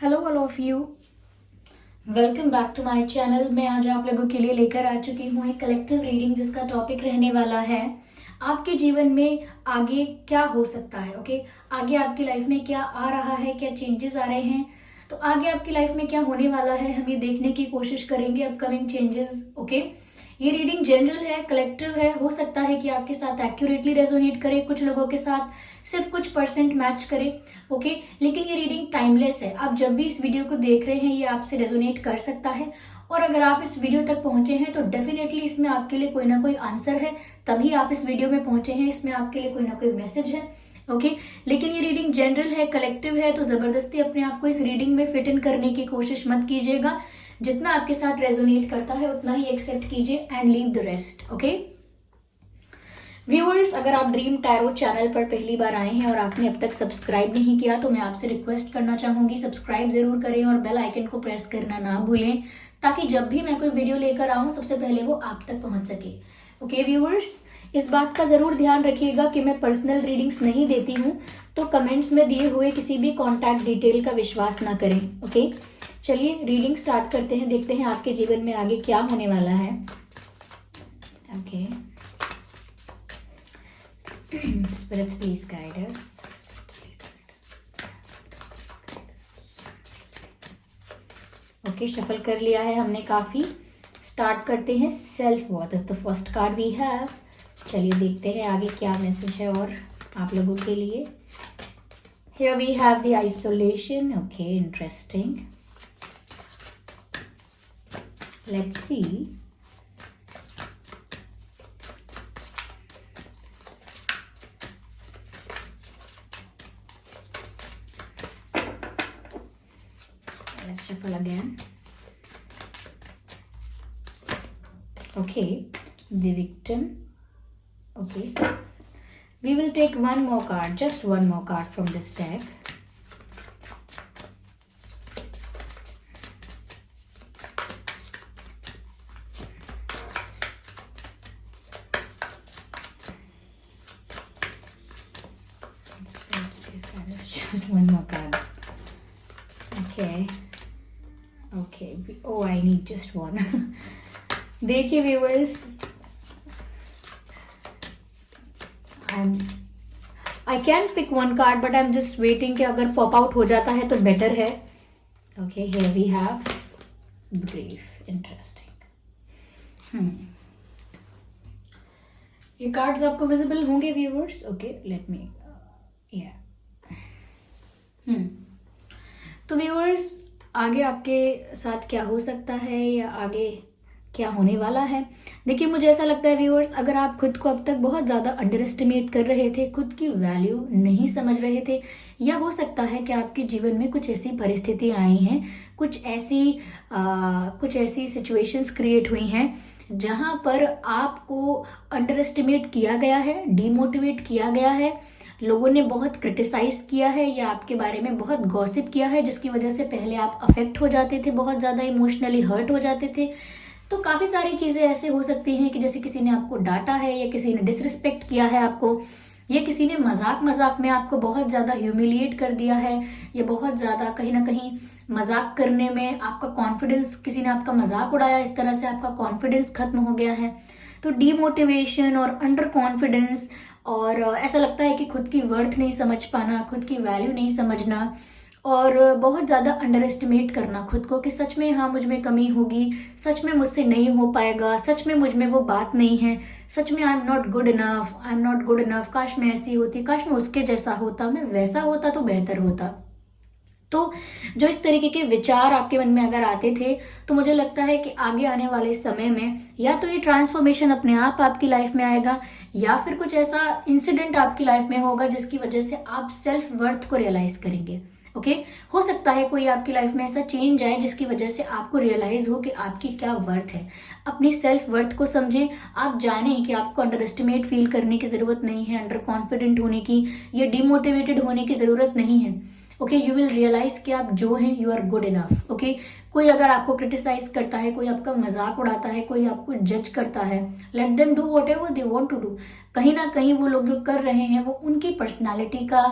Hello all of you, welcome back to my channel. मैं आज आप लोगों के लिए लेकर आ चुकी हूँ एक कलेक्टिव रीडिंग जिसका टॉपिक रहने वाला है आपके जीवन में आगे क्या हो सकता है। ओके, आगे आपकी लाइफ में क्या आ रहा है, क्या चेंजेस आ रहे हैं, तो आगे आपकी लाइफ में क्या होने वाला है हम ये देखने की कोशिश करेंगे, अपकमिंग चेंजेस। ओके, ये रीडिंग जनरल है, कलेक्टिव है, हो सकता है कि आपके साथ एक्यूरेटली रेजोनेट करे, कुछ लोगों के साथ सिर्फ कुछ परसेंट मैच करे। ओके, लेकिन ये रीडिंग टाइमलेस है। आप जब भी इस वीडियो को देख रहे हैं ये आपसे रेजोनेट कर सकता है, और अगर आप इस वीडियो तक पहुंचे हैं तो डेफिनेटली इसमें आपके लिए कोई ना कोई आंसर है, तभी आप इस वीडियो में पहुंचे हैं, इसमें आपके लिए कोई ना कोई मैसेज है। ओके, लेकिन ये रीडिंग जनरल है, कलेक्टिव है, तो जबरदस्ती अपने आप को इस रीडिंग में फिट इन करने की कोशिश मत कीजिएगा। जितना आपके साथ रेजोनेट करता है उतना ही एक्सेप्ट कीजिए and leave the rest. Okay viewers, अगर आप ड्रीम टैरो चैनल पर पहली बार आए हैं और आपने अब तक सब्सक्राइब नहीं किया तो मैं आपसे रिक्वेस्ट करना चाहूंगी, सब्सक्राइब जरूर करें और बेल आइकन को प्रेस करना ना भूलें, ताकि जब भी मैं कोई वीडियो लेकर आऊं सबसे पहले वो आप तक पहुंच सके। ओके व्यूअर्स, इस बात का जरूर ध्यान रखिएगा कि मैं पर्सनल रीडिंग्स नहीं देती हूँ, तो कमेंट्स में दिए हुए किसी भी कॉन्टैक्ट डिटेल का विश्वास ना करें। ओके, चलिए रीडिंग स्टार्ट करते हैं, देखते हैं आपके जीवन में आगे क्या होने वाला है। Okay, spirits please guide us. Okay, shuffle कर लिया है हमने काफी। स्टार्ट करते हैं। Self worth is the first card we have. चलिए देखते हैं आगे क्या मैसेज है और आप लोगों के लिए। Here we have the isolation. Okay, interesting. Let's see. Let's shuffle again. Okay, the victim. Okay, we will take one more card, just one more card from this deck. Just one more card. Okay. Oh, I need just one. देखिए viewers, I can pick one card, but I'm just waiting कि अगर pop out हो जाता है तो better है। Okay, here we have grief. Interesting. ये cards आपको विजिबल होंगे व्यूअर्स। ओके, लेट मी तो व्यूअर्स, आगे आपके साथ क्या हो सकता है या आगे क्या होने वाला है। देखिए, मुझे ऐसा लगता है व्यूअर्स, अगर आप खुद को अब तक बहुत ज़्यादा अंडर एस्टिमेट कर रहे थे, खुद की वैल्यू नहीं समझ रहे थे, या हो सकता है कि आपके जीवन में कुछ ऐसी परिस्थितियाँ आई हैं, कुछ ऐसी सिचुएशंस क्रिएट हुई हैं जहाँ पर आपको अंडर एस्टिमेट किया गया है, डीमोटिवेट किया गया है, लोगों ने बहुत क्रिटिसाइज किया है या आपके बारे में बहुत गॉसिप किया है, जिसकी वजह से पहले आप अफेक्ट हो जाते थे, बहुत ज़्यादा इमोशनली हर्ट हो जाते थे। तो काफ़ी सारी चीज़ें ऐसे हो सकती हैं कि जैसे किसी ने आपको डांटा है, या किसी ने डिसरिस्पेक्ट किया है आपको, या किसी ने मजाक में आपको बहुत ज़्यादा ह्यूमिलिएट कर दिया है, या बहुत ज़्यादा कहीं ना कहीं मजाक करने में आपका कॉन्फिडेंस, किसी ने आपका मजाक उड़ाया, इस तरह से आपका कॉन्फिडेंस खत्म हो गया है। तो डीमोटिवेशन और अंडर कॉन्फिडेंस, और ऐसा लगता है कि खुद की वर्थ नहीं समझ पाना, खुद की वैल्यू नहीं समझना, और बहुत ज़्यादा अंडर एस्टिमेट करना खुद को कि सच में हाँ मुझ में कमी होगी, सच में मुझसे नहीं हो पाएगा, सच में मुझ में वो बात नहीं है, सच में I am not good enough, काश मैं ऐसी होती, काश मैं उसके जैसा होता, मैं वैसा होता तो बेहतर होता। तो जो इस तरीके के विचार आपके मन में अगर आते थे, तो मुझे लगता है कि आगे आने वाले समय में या तो ये ट्रांसफॉर्मेशन अपने आप आपकी लाइफ में आएगा, या फिर कुछ ऐसा इंसिडेंट आपकी लाइफ में होगा जिसकी वजह से आप सेल्फ वर्थ को रियलाइज करेंगे। ओके, हो सकता है कोई आपकी लाइफ में ऐसा चेंज आए जिसकी वजह से आपको रियलाइज हो कि आपकी क्या वर्थ है। अपनी सेल्फ वर्थ को समझें, आप जानें कि आपको अंडर एस्टिमेट फील करने की जरूरत नहीं है, अंडर कॉन्फिडेंट होने की या डिमोटिवेटेड होने की जरूरत नहीं है। ओके, यू विल रियलाइज कि आप जो हैं you are good enough. Okay, कोई अगर आपको क्रिटिसाइज करता है, कोई आपका मजाक उड़ाता है, कोई आपको जज करता है, let them do whatever they want to do. कहीं ना कहीं वो लोग जो कर रहे हैं वो उनकी पर्सनालिटी का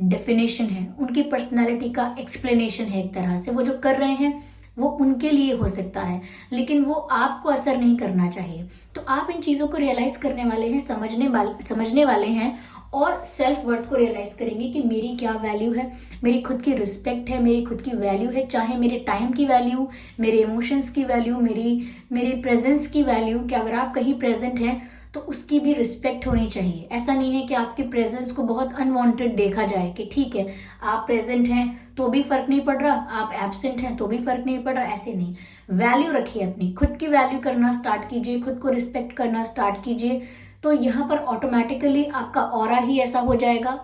डेफिनेशन है, उनकी पर्सनालिटी का एक्सप्लेनेशन है। एक तरह से वो जो कर रहे हैं वो उनके लिए हो सकता है, लेकिन वो आपको असर नहीं करना चाहिए। तो आप इन चीज़ों को रियलाइज करने वाले हैं, समझने वाले हैं, और सेल्फ वर्थ को रियलाइज करेंगे कि मेरी क्या वैल्यू है, मेरी खुद की रिस्पेक्ट है, मेरी खुद की वैल्यू है, चाहे मेरे टाइम की वैल्यू, मेरे इमोशंस की वैल्यू, मेरी प्रेजेंस की वैल्यू, कि अगर आप कहीं प्रेजेंट हैं तो उसकी भी रिस्पेक्ट होनी चाहिए। ऐसा नहीं है कि आपकी प्रेजेंस को बहुत अनवांटेड देखा जाए कि ठीक है आप प्रेजेंट हैं तो भी फर्क नहीं पड़ रहा, आप एब्सेंट हैं तो भी फर्क नहीं पड़ रहा, ऐसे नहीं। वैल्यू रखिए, अपनी खुद की वैल्यू करना स्टार्ट कीजिए, खुद को रिस्पेक्ट करना स्टार्ट कीजिए। तो यहाँ पर ऑटोमेटिकली आपका ऑरा ही ऐसा हो जाएगा,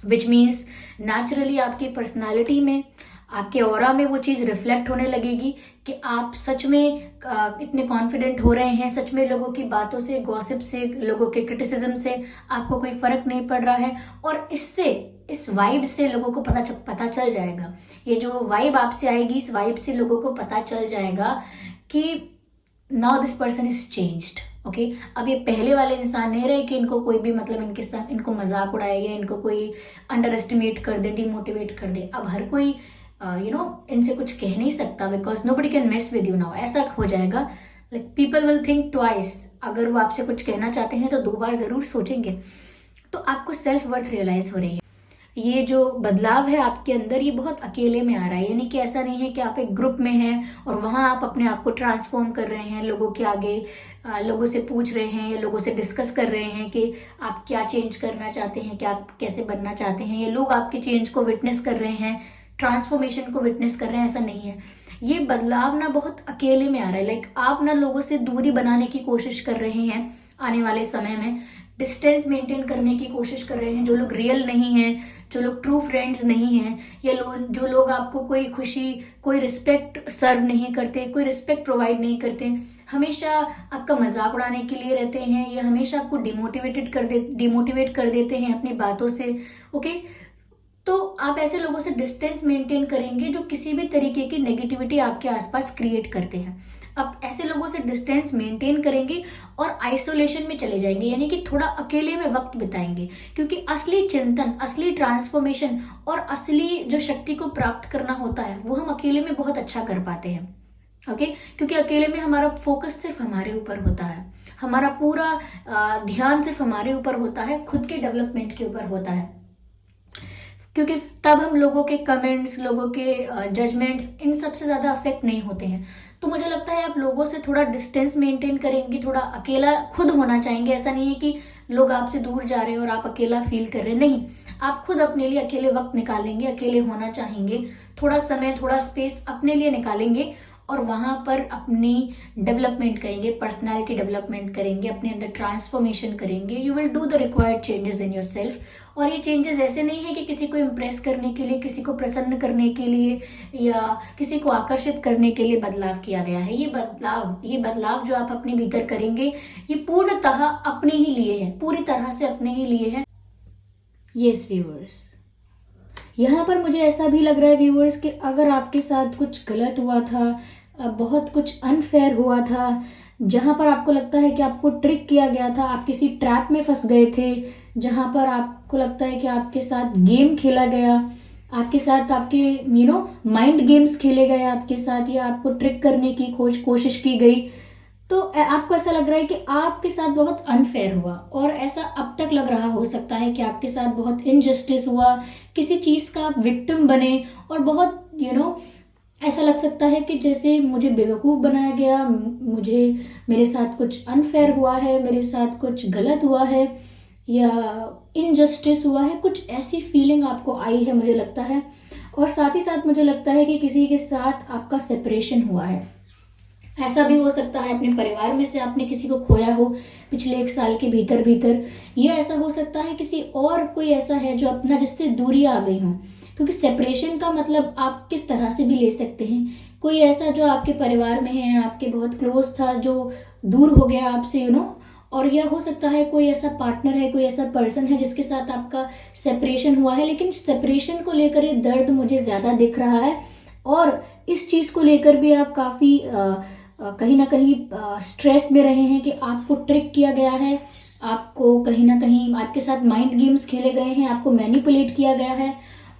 विच मीन्स नेचुरली आपकी पर्सनालिटी में, आपके ऑरा में वो चीज़ रिफ्लेक्ट होने लगेगी कि आप सच में इतने कॉन्फिडेंट हो रहे हैं, सच में लोगों की बातों से, गॉसिप से, लोगों के क्रिटिसिज्म से आपको कोई फर्क नहीं पड़ रहा है। और इससे, इस वाइब से लोगों को पता चल जाएगा, ये जो वाइब आपसे आएगी, इस वाइब से लोगों को पता चल जाएगा कि now this person is changed. Okay, अब ये पहले वाले इंसान नहीं रहे कि इनको कोई भी मतलब इनके साथ इनको मजाक उड़ाए या इनको कोई अंडर एस्टिमेट कर दे, डिमोटिवेट कर दे। अब हर कोई इनसे कुछ कह नहीं सकता, because nobody can mess with you now. ऐसा हो जाएगा, like people will think twice. अगर वो आपसे कुछ कहना चाहते हैं तो 2 बार जरूर सोचेंगे। तो आपको सेल्फ वर्थ रियलाइज हो रही है। ये जो बदलाव है आपके अंदर, ये बहुत अकेले में आ रहा है, यानी कि ऐसा नहीं है कि आप एक ग्रुप में हैं और वहाँ आप अपने आप को ट्रांसफॉर्म कर रहे हैं, लोगों के आगे लोगों से पूछ रहे हैं या लोगों से डिस्कस कर रहे हैं कि आप क्या चेंज करना चाहते हैं, क्या आप कैसे बनना चाहते हैं। ये लोग आपके चेंज को विटनेस कर रहे हैं, ट्रांसफॉर्मेशन को विटनेस कर रहे हैं, ऐसा नहीं है। ये बदलाव ना बहुत अकेले में आ रहा है, लाइक आप ना लोगों से दूरी बनाने की कोशिश कर रहे हैं, आने वाले समय में डिस्टेंस मेंटेन करने की कोशिश कर रहे हैं। जो लोग रियल नहीं हैं, जो लोग ट्रू फ्रेंड्स नहीं हैं, या जो लोग आपको कोई खुशी, कोई रिस्पेक्ट सर्व नहीं करते, कोई रिस्पेक्ट प्रोवाइड नहीं करते, हमेशा आपका मजाक उड़ाने के लिए रहते हैं, या हमेशा आपको डिमोटिवेट कर देते हैं अपनी बातों से। ओके, तो आप ऐसे लोगों से डिस्टेंस मेंटेन करेंगे जो किसी भी तरीके की नेगेटिविटी आपके आसपास क्रिएट करते हैं। आप ऐसे लोगों से डिस्टेंस मेंटेन करेंगे और आइसोलेशन में चले जाएंगे, यानी कि थोड़ा अकेले में वक्त बिताएंगे। क्योंकि असली चिंतन, असली ट्रांसफॉर्मेशन और असली जो शक्ति को प्राप्त करना होता है वो हम अकेले में बहुत अच्छा कर पाते हैं। ओके, क्योंकि अकेले में हमारा फोकस सिर्फ हमारे ऊपर होता है, हमारा पूरा ध्यान सिर्फ हमारे ऊपर होता है, खुद के डेवलपमेंट के ऊपर होता है। क्योंकि तब हम लोगों के कमेंट्स, लोगों के जजमेंट्स, इन सब से ज़्यादा अफेक्ट नहीं होते हैं। तो मुझे लगता है आप लोगों से थोड़ा डिस्टेंस मेंटेन करेंगे, थोड़ा अकेला खुद होना चाहेंगे। ऐसा नहीं है कि लोग आपसे दूर जा रहे हैं और आप अकेला फील कर रहे हैं, नहीं, आप खुद अपने लिए अकेले वक्त निकालेंगे, अकेले होना चाहेंगे, थोड़ा समय, थोड़ा स्पेस अपने लिए निकालेंगे और वहां पर अपनी डेवलपमेंट करेंगे, पर्सनालिटी डेवलपमेंट करेंगे, अपने अंदर ट्रांसफॉर्मेशन करेंगे। You will do the required changes in your self. और ये चेंजेस ऐसे नहीं है कि किसी को इम्प्रेस करने के लिए, किसी को प्रसन्न करने के लिए या किसी को आकर्षित करने के लिए बदलाव किया गया है। ये बदलाव जो आप अपने भीतर करेंगे, ये पूर्णतः अपने ही लिए है, पूरी तरह से अपने ही लिए है। यस व्यूअर्स, यहाँ पर मुझे ऐसा भी लग रहा है व्यूअर्स कि अगर आपके साथ कुछ गलत हुआ था, बहुत कुछ अनफेयर हुआ था, जहाँ पर आपको लगता है कि आपको ट्रिक किया गया था, आप किसी ट्रैप में फंस गए थे, जहाँ पर आपको लगता है कि आपके साथ गेम खेला गया, आपके साथ आपके माइंड गेम्स खेले गए आपके साथ, या आपको ट्रिक करने की कोशिश की गई, तो आपको ऐसा लग रहा है कि आपके साथ बहुत अनफेयर हुआ। और ऐसा अब तक लग रहा हो सकता है कि आपके साथ बहुत इनजस्टिस हुआ, किसी चीज़ का आप विक्टिम बने और बहुत ऐसा लग सकता है कि जैसे मुझे बेवकूफ़ बनाया गया, मेरे साथ कुछ अनफेयर हुआ है, मेरे साथ कुछ गलत हुआ है या इनजस्टिस हुआ है, कुछ ऐसी फीलिंग आपको आई है मुझे लगता है। और साथ ही साथ मुझे लगता है कि किसी के साथ आपका सेपरेशन हुआ है। ऐसा भी हो सकता है अपने परिवार में से आपने किसी को खोया हो पिछले 1 साल के भीतर, या ऐसा हो सकता है किसी और कोई ऐसा है जो अपना, जिससे दूरी आ गई हो। क्योंकि सेपरेशन का मतलब आप किस तरह से भी ले सकते हैं, कोई ऐसा जो आपके परिवार में है, आपके बहुत क्लोज था, जो दूर हो गया आपसे और यह हो सकता है कोई ऐसा पार्टनर है, कोई ऐसा पर्सन है जिसके साथ आपका सेपरेशन हुआ है, लेकिन सेपरेशन को लेकर ये दर्द मुझे ज़्यादा दिख रहा है। और इस चीज़ को लेकर भी आप काफ़ी कहीं ना कहीं स्ट्रेस में रहे हैं कि आपको ट्रिक किया गया है, आपको कहीं ना कहीं आपके साथ माइंड गेम्स खेले गए हैं, आपको मैनिपुलेट किया गया है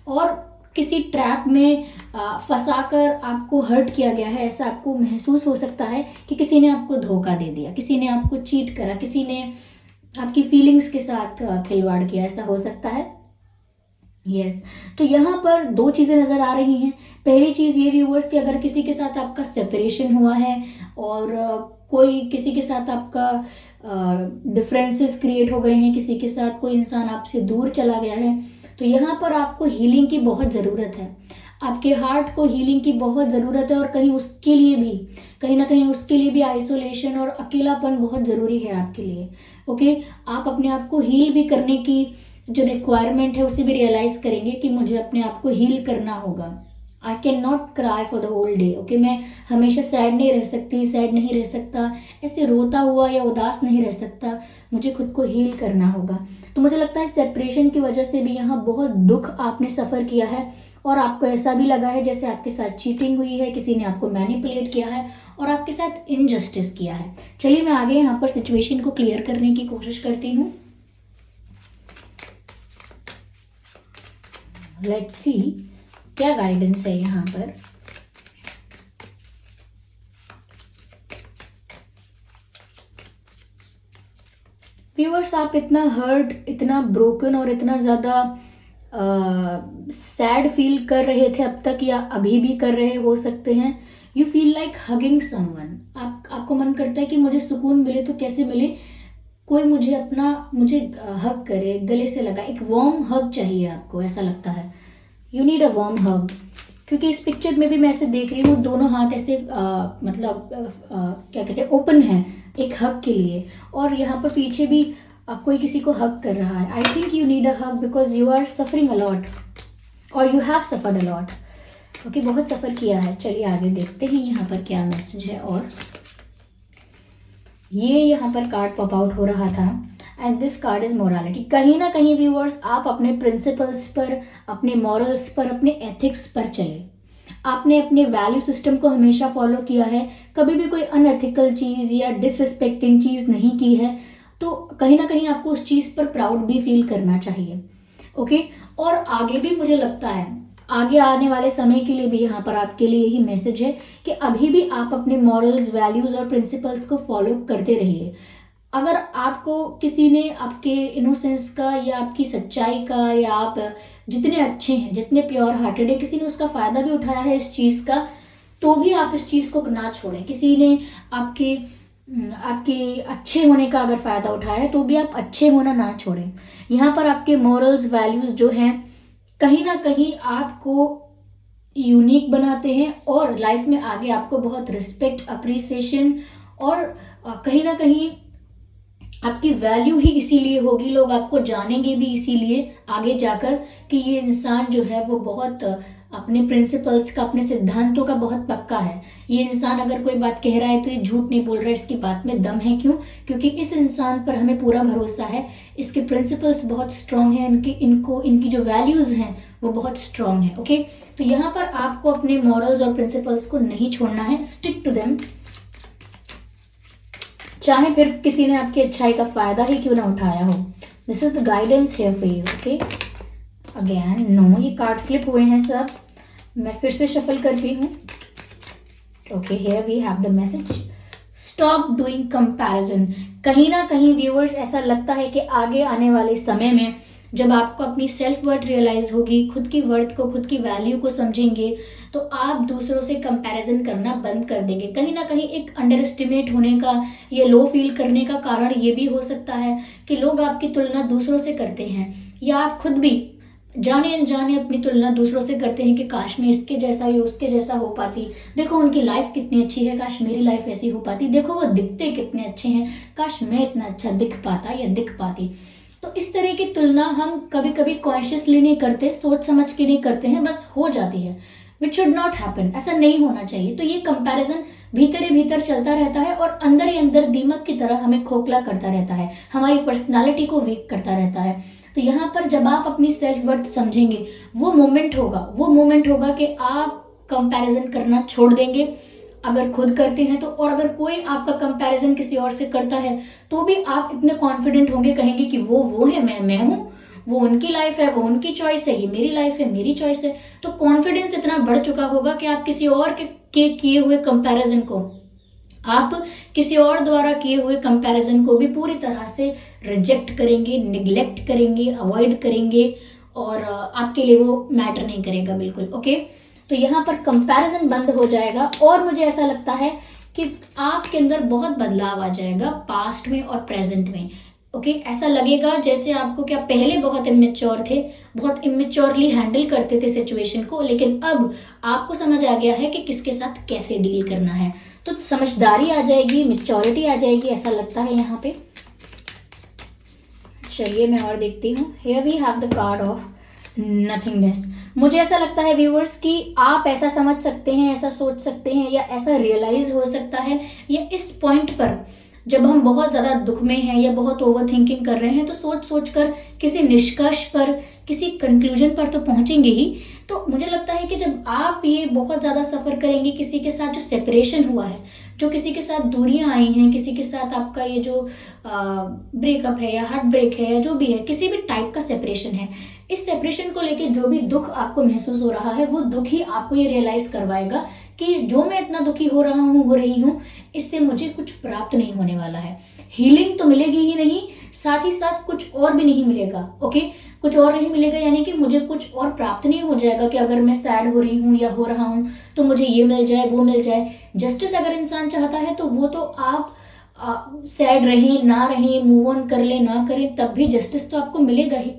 और किसी ट्रैप में फंसाकर आपको हर्ट किया गया है। ऐसा आपको महसूस हो सकता है कि किसी ने आपको धोखा दे दिया, किसी ने आपको चीट करा, किसी ने आपकी फीलिंग्स के साथ खिलवाड़ किया, ऐसा हो सकता है। यस तो यहाँ पर दो चीज़ें नज़र आ रही हैं। पहली चीज़ ये व्यूवर्स कि अगर किसी के साथ आपका सेपरेशन हुआ है और कोई किसी के साथ आपका डिफरेंसेस क्रिएट हो गए हैं, किसी के साथ कोई इंसान आपसे दूर चला गया है, तो यहाँ पर आपको हीलिंग की बहुत ज़रूरत है। आपके हार्ट को हीलिंग की बहुत ज़रूरत है और कहीं उसके लिए भी कहीं ना कहीं उसके लिए भी आइसोलेशन और अकेलापन बहुत ज़रूरी है आपके लिए। ओके, आप अपने आप को हील भी करने की जो रिक्वायरमेंट है उसे भी रियलाइज़ करेंगे कि मुझे अपने आप को हील करना होगा। I can not cry for the whole day. Okay, मैं हमेशा सैड नहीं रह सकती, सैड नहीं रह सकता, ऐसे रोता हुआ या उदास नहीं रह सकता, मुझे खुद को हील करना होगा। तो मुझे लगता है सेपरेशन की वजह से भी यहाँ बहुत दुख आपने सफ़र किया है और आपको ऐसा भी लगा है जैसे आपके साथ चीटिंग हुई है, किसी ने आपको मैनिपुलेट किया है और आपके साथ इनजस्टिस किया है। चलिए मैं आगे यहाँ पर सिचुएशन को क्लियर करने की कोशिश करती हूँ। लेट्स सी क्या गाइडेंस है यहाँ पर। व्यूअर्स, आप इतना हर्ट, इतना ब्रोकन और इतना ज़्यादा सैड फील कर रहे थे अब तक या अभी भी कर रहे हो सकते हैं। You feel like hugging someone. आपको मन करता है कि मुझे सुकून मिले तो कैसे मिले, कोई मुझे हग करे, गले से लगा, एक वार्म हग चाहिए आपको, ऐसा लगता है। यू नीड अ वार्म हग। क्योंकि इस पिक्चर में भी मैं ऐसे देख रही हूँ, दोनों हाथ ऐसे क्या कहते हैं, ओपन है एक हग के लिए, और यहाँ पर पीछे भी कोई किसी को हग कर रहा है। I think you need a hug because you are suffering a lot और you have suffered a lot. Okay, बहुत सफ़र किया है। चलिए आगे देखते हैं यहाँ पर क्या मैसेज है। और ये यहाँ पर कार्ड पॉप आउट हो रहा था and this card is morality. कहीं ना कहीं व्यूअर्स, आप अपने प्रिंसिपल्स पर, अपने मॉरल्स पर, अपने एथिक्स पर चले। आपने अपने वैल्यू सिस्टम को हमेशा फॉलो किया है, कभी भी कोई अनएथिकल चीज़ या डिसरिस्पेक्टिंग चीज़ नहीं की है। तो कहीं ना कहीं आपको उस चीज़ पर प्राउड भी फील करना चाहिए। ओके, और आगे भी मुझे लगता है आगे आने वाले समय के लिए भी यहाँ पर आपके लिए यही मैसेज है कि अभी भी आप अपने मॉरल्स, वैल्यूज़ और प्रिंसिपल्स को फॉलो करते रहिए। अगर आपको किसी ने आपके इनोसेंस का या आपकी सच्चाई का, या आप जितने अच्छे हैं, जितने प्योर हार्टेड है, किसी ने उसका फ़ायदा भी उठाया है इस चीज़ का, तो भी आप इस चीज़ को ना छोड़ें। किसी ने आपके अच्छे होने का अगर फ़ायदा उठाया है तो भी आप अच्छे होना ना छोड़ें। यहाँ पर आपके मॉरल्स, वैल्यूज़ जो हैं कहीं ना कहीं आपको यूनिक बनाते हैं और लाइफ में आगे आपको बहुत रिस्पेक्ट, अप्रिसिएशन और कहीं ना कहीं आपकी वैल्यू ही इसीलिए होगी, लोग आपको जानेंगे भी इसीलिए आगे जाकर कि ये इंसान जो है वो बहुत अपने प्रिंसिपल्स का, अपने सिद्धांतों का बहुत पक्का है। ये इंसान अगर कोई बात कह रहा है तो ये झूठ नहीं बोल रहा है, इसकी बात में दम है। क्यों? क्योंकि इस इंसान पर हमें पूरा भरोसा है, इसके प्रिंसिपल्स बहुत स्ट्रांग हैं, इनकी जो वैल्यूज़ हैं वो बहुत स्ट्रांग है। ओके, तो यहाँ पर आपको अपने मॉरल्स और प्रिंसिपल्स को नहीं छोड़ना है, स्टिक टू देम। चाहे फिर किसी ने आपकी अच्छाई का फायदा ही क्यों ना उठाया हो। This is the guidance here for you. Okay, again no, ये कार्ड स्लिप हुए हैं सब, मैं फिर से शफल करती हूँ। Okay, here we have the message, stop doing comparison. कहीं ना कहीं व्यूअर्स ऐसा लगता है कि आगे आने वाले समय में जब आपको अपनी सेल्फ वर्थ रियलाइज होगी, खुद की वर्थ को, खुद की वैल्यू को समझेंगे, तो आप दूसरों से कंपैरिजन करना बंद कर देंगे। कहीं ना कहीं एक अंडर एस्टिमेट होने का, ये लो फील करने का कारण ये भी हो सकता है कि लोग आपकी तुलना दूसरों से करते हैं, या आप खुद भी जाने अनजाने अपनी तुलना दूसरों से करते हैं कि काश मैं इसके जैसा या उसके जैसा हो पाती, देखो उनकी लाइफ कितनी अच्छी है, काश मेरी लाइफ ऐसी हो पाती, देखो वो दिखते कितने अच्छे हैं, काश मैं इतना अच्छा दिख पाता या दिख पाती। तो इस तरह की तुलना हम कभी कभी कॉन्शियसली नहीं करते, सोच समझ के नहीं करते हैं, बस हो जाती है। विच शुड नॉट हैपन, ऐसा नहीं होना चाहिए। तो ये कंपैरिजन भीतर ही भीतर चलता रहता है और अंदर ही अंदर दीमक की तरह हमें खोखला करता रहता है, हमारी पर्सनालिटी को वीक करता रहता है। तो यहाँ पर जब आप अपनी सेल्फ वर्थ समझेंगे, वो मोमेंट होगा कि आप कंपैरिजन करना छोड़ देंगे, अगर खुद करते हैं तो। और अगर कोई आपका कंपैरिजन किसी और से करता है तो भी आप इतने कॉन्फिडेंट होंगे, कहेंगे कि वो है, मैं हूं, वो उनकी लाइफ है, वो उनकी चॉइस है, ये मेरी लाइफ है, मेरी चॉइस है। तो कॉन्फिडेंस इतना बढ़ चुका होगा कि आप किसी और के किए हुए कंपैरिजन को, आप किसी और द्वारा किए हुए कंपैरिजन को भी पूरी तरह से रिजेक्ट करेंगे, निग्लेक्ट करेंगे, अवॉइड करेंगे, और आपके लिए वो मैटर नहीं करेगा बिल्कुल। ओके, तो यहाँ पर कंपैरिजन बंद हो जाएगा और मुझे ऐसा लगता है कि आपके अंदर बहुत बदलाव आ जाएगा पास्ट में और प्रेजेंट में। ओके, ऐसा लगेगा जैसे आपको कि आप पहले बहुत इमेच्योर थे, बहुत इमेच्योरली हैंडल करते थे सिचुएशन को, लेकिन अब आपको समझ आ गया है कि किसके साथ कैसे डील करना है। तो समझदारी आ जाएगी, मेच्योरिटी आ जाएगी, ऐसा लगता है यहाँ पे। चलिए मैं और देखती हूँ। Here we have the card of nothingness. मुझे ऐसा लगता है व्यूअर्स कि आप ऐसा समझ सकते हैं, ऐसा सोच सकते हैं, या ऐसा रियलाइज हो सकता है, या इस पॉइंट पर जब हम बहुत ज़्यादा दुख में हैं या बहुत ओवर थिंकिंग कर रहे हैं तो सोच सोच कर किसी निष्कर्ष पर, किसी कंक्लूजन पर तो पहुंचेंगे ही। तो मुझे लगता है कि जब आप ये बहुत ज़्यादा सफ़र करेंगे, किसी के साथ जो सेपरेशन हुआ है, जो किसी के साथ दूरियां आई हैं, किसी के साथ आपका ये जो ब्रेकअप है या हार्ट ब्रेक है या जो भी है, किसी भी टाइप का सेपरेशन है, इस सेपरेशन को लेके जो भी दुख आपको महसूस हो रहा है, वो दुख ही आपको ये रियलाइज करवाएगा कि जो मैं इतना दुखी हो रही हूँ, इससे मुझे कुछ प्राप्त नहीं होने वाला है। हीलिंग तो मिलेगी ही नहीं, साथ ही साथ कुछ और भी नहीं मिलेगा। ओके, कुछ और नहीं मिलेगा यानी कि मुझे कुछ और प्राप्त नहीं हो जाएगा कि अगर मैं सैड हो रही हूँ या हो रहा हूँ तो मुझे ये मिल जाए, वो मिल जाए। जस्टिस अगर इंसान चाहता है तो वो तो आप सैड रहें ना रहें, मूव ऑन कर ले ना करें, तब भी जस्टिस तो आपको मिलेगा ही।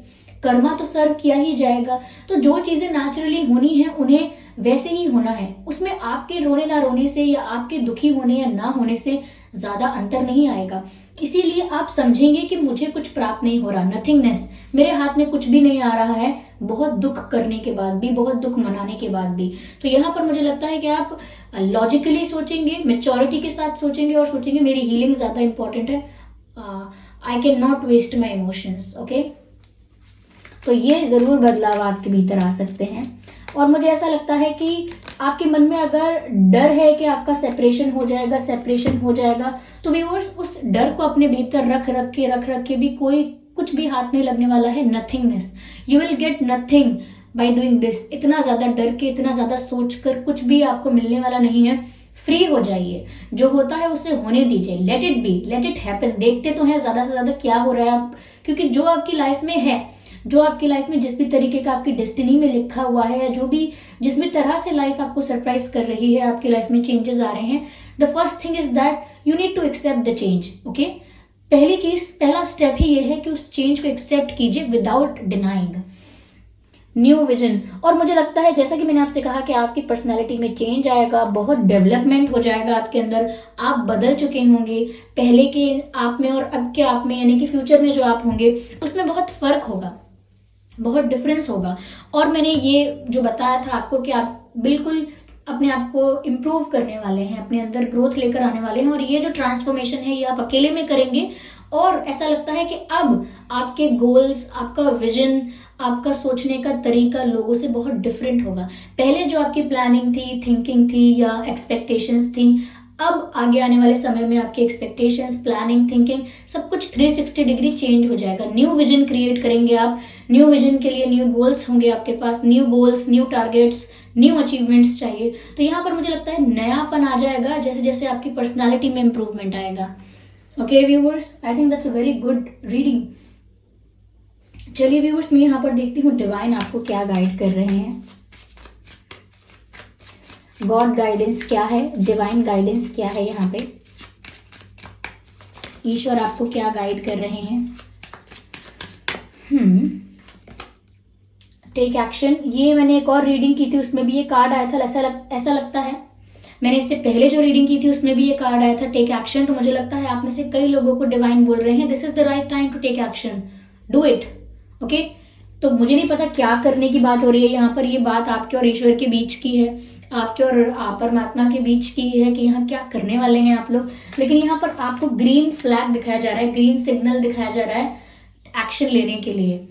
कर्मा तो सर्व किया ही जाएगा। तो जो चीजें नेचुरली होनी है उन्हें वैसे ही होना है, उसमें आपके रोने ना रोने से या आपके दुखी होने या ना होने से ज्यादा अंतर नहीं आएगा। इसीलिए आप समझेंगे कि मुझे कुछ प्राप्त नहीं हो रहा, नथिंगनेस, मेरे हाथ में कुछ भी नहीं आ रहा है, बहुत दुख करने के बाद भी, बहुत दुख मनाने के बाद भी। तो यहाँ पर मुझे लगता है कि आप लॉजिकली सोचेंगे, मेच्योरिटी के साथ सोचेंगे और सोचेंगे मेरी हीलिंग ज्यादा इंपॉर्टेंट है, I can not waste my emotions. Okay, तो ये जरूर बदलाव आपके भीतर आ सकते हैं। और मुझे ऐसा लगता है कि आपके मन में अगर डर है कि आपका सेपरेशन हो जाएगा, तो व्यूअर्स उस डर को अपने भीतर रख के भी कोई कुछ भी हाथ नहीं लगने वाला है। Nothingness, you will get nothing by doing this. इतना ज्यादा डर के, इतना ज्यादा सोच कर कुछ भी आपको मिलने वाला नहीं है। फ्री हो जाइए, जो होता है उसे होने दीजिए, let it be, let it happen. देखते तो हैं ज्यादा से ज्यादा क्या हो रहा है आप, क्योंकि जो आपकी लाइफ में है, जो आपकी लाइफ में जिस भी तरीके का आपकी डेस्टिनी में लिखा हुआ है, या जो भी जिस भी तरह से लाइफ आपको सरप्राइज कर रही है, आपकी लाइफ में चेंजेस आ रहे हैं, the first thing is that you need to accept the change. Okay, पहला स्टेप ही ये है कि उस चेंज को एक्सेप्ट कीजिए विदाउट डिनाइंग। न्यू विजन, और मुझे लगता है जैसा कि मैंने आपसे कहा कि आपकी पर्सनालिटी में चेंज आएगा, बहुत डेवलपमेंट हो जाएगा आपके अंदर, आप बदल चुके होंगे पहले के आप में और अब के आप में, यानी कि फ्यूचर में जो आप होंगे उसमें बहुत फर्क होगा, बहुत डिफरेंस होगा। और मैंने ये जो बताया था आपको कि आप बिल्कुल अपने आप को इम्प्रूव करने वाले हैं, अपने अंदर ग्रोथ लेकर आने वाले हैं, और ये जो ट्रांसफॉर्मेशन है ये आप अकेले में करेंगे। और ऐसा लगता है कि अब आपके गोल्स, आपका विजन, आपका सोचने का तरीका लोगों से बहुत डिफरेंट होगा। पहले जो आपकी प्लानिंग थी, थिंकिंग थी या एक्सपेक्टेशंस थी, अब आगे आने वाले समय में आपकी एक्सपेक्टेशंस, प्लानिंग, थिंकिंग सब कुछ 360 डिग्री चेंज हो जाएगा। न्यू विजन क्रिएट करेंगे आप, न्यू विजन के लिए न्यू गोल्स होंगे आपके पास, new goals, new targets, new achievements चाहिए। तो यहाँ पर मुझे लगता है नयापन आ जाएगा जैसे जैसे आपकी पर्सनालिटी में इंप्रूवमेंट आएगा। Okay viewers, I think that's a very good reading. चलिए व्यूअर्स, मैं यहाँ पर देखती हूँ डिवाइन आपको क्या गाइड कर रहे हैं। गॉड गाइडेंस क्या है, डिवाइन गाइडेंस क्या है, यहाँ पे ईश्वर आपको क्या गाइड कर रहे हैं। टेक एक्शन, ये मैंने एक और रीडिंग की थी उसमें भी ये कार्ड आया था। ऐसा लगता है मैंने इससे पहले जो रीडिंग की थी उसमें भी ये कार्ड आया था, टेक एक्शन। तो मुझे लगता है आप में से कई लोगों को डिवाइन बोल रहे हैं this is the right time to take action, do it. Okay, तो मुझे नहीं पता क्या करने की बात हो रही है यहाँ पर। ये बात आपके और ईश्वर के बीच की है, आपके और परमात्मा के बीच की है कि यहाँ क्या करने वाले हैं आप लोग। लेकिन यहाँ पर आपको ग्रीन फ्लैग दिखाया जा रहा है, ग्रीन सिग्नल दिखाया जा रहा है एक्शन लेने के लिए।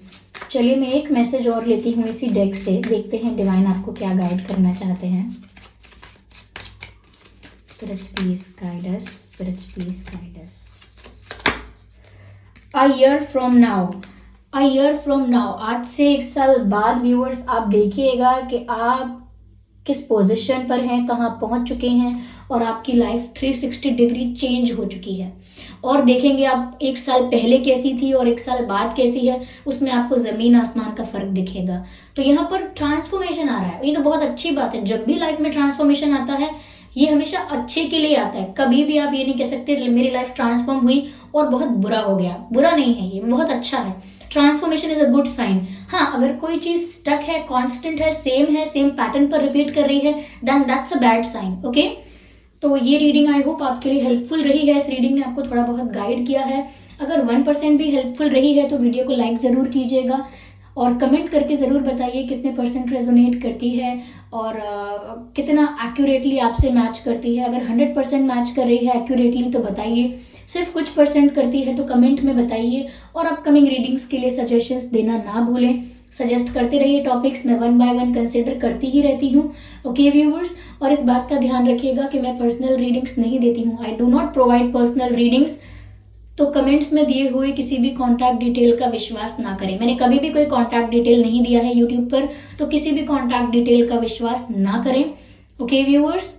चलिए मैं एक मैसेज और लेती हूँ इसी डेक से, देखते हैं डिवाइन आपको क्या गाइड करना चाहते हैं। Spirits please guide us, spirits please guide us. A year from now, a year from now, आज से 1 साल बाद व्यूअर्स आप देखिएगा कि आप किस पोजीशन पर हैं, कहाँ पहुंच चुके हैं और आपकी लाइफ 360 डिग्री चेंज हो चुकी है। और देखेंगे आप 1 साल पहले कैसी थी और 1 साल बाद कैसी है, उसमें आपको जमीन आसमान का फर्क दिखेगा। तो यहाँ पर ट्रांसफॉर्मेशन आ रहा है, ये तो बहुत अच्छी बात है। जब भी लाइफ में ट्रांसफॉर्मेशन आता है ये हमेशा अच्छे के लिए आता है। कभी भी आप ये नहीं कह सकते मेरी लाइफ ट्रांसफॉर्म हुई और बहुत बुरा हो गया, बुरा नहीं है, ये बहुत अच्छा है। Transformation is a good sign. हाँ, अगर कोई चीज स्टक है, कांस्टेंट है, सेम पैटर्न पर रिपीट कर रही है, then that's a bad sign. Okay, तो ये रीडिंग आई होप आपके लिए हेल्पफुल रही है। इस रीडिंग ने आपको थोड़ा बहुत गाइड किया है। अगर 1% भी हेल्पफुल रही है तो वीडियो को लाइक जरूर कीजिएगा और कमेंट करके ज़रूर बताइए कितने % रेजोनेट करती है और कितना एक्यूरेटली आपसे मैच करती है। अगर 100% मैच कर रही है एक्यूरेटली तो बताइए, सिर्फ कुछ % करती है तो कमेंट में बताइए। और अपकमिंग रीडिंग्स के लिए सजेशंस देना ना भूलें, सजेस्ट करते रहिए टॉपिक्स, मैं 1 बाय 1 कंसिडर करती ही रहती हूँ। ओके व्यूअर्स, और इस बात का ध्यान रखिएगा कि मैं पर्सनल रीडिंग्स नहीं देती हूँ, I do not provide personal readings. तो कमेंट्स में दिए हुए किसी भी कॉन्टैक्ट डिटेल का विश्वास ना करें। मैंने कभी भी कोई कॉन्टैक्ट डिटेल नहीं दिया है यूट्यूब पर, तो किसी भी कॉन्टैक्ट डिटेल का विश्वास ना करें। ओके व्यूअर्स,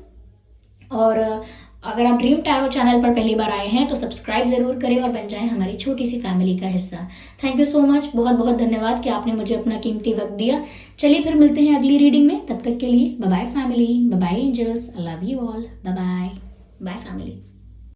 और अगर आप ड्रीम टैरो चैनल पर पहली बार आए हैं तो सब्सक्राइब जरूर करें और बन जाएं हमारी छोटी सी फैमिली का हिस्सा। थैंक यू सो मच, बहुत बहुत धन्यवाद कि आपने मुझे अपना कीमती वक्त दिया। चलिए फिर मिलते हैं अगली रीडिंग में, तब तक के लिए bye bye family, bye bye angels, I love you all, bye bye, bye family.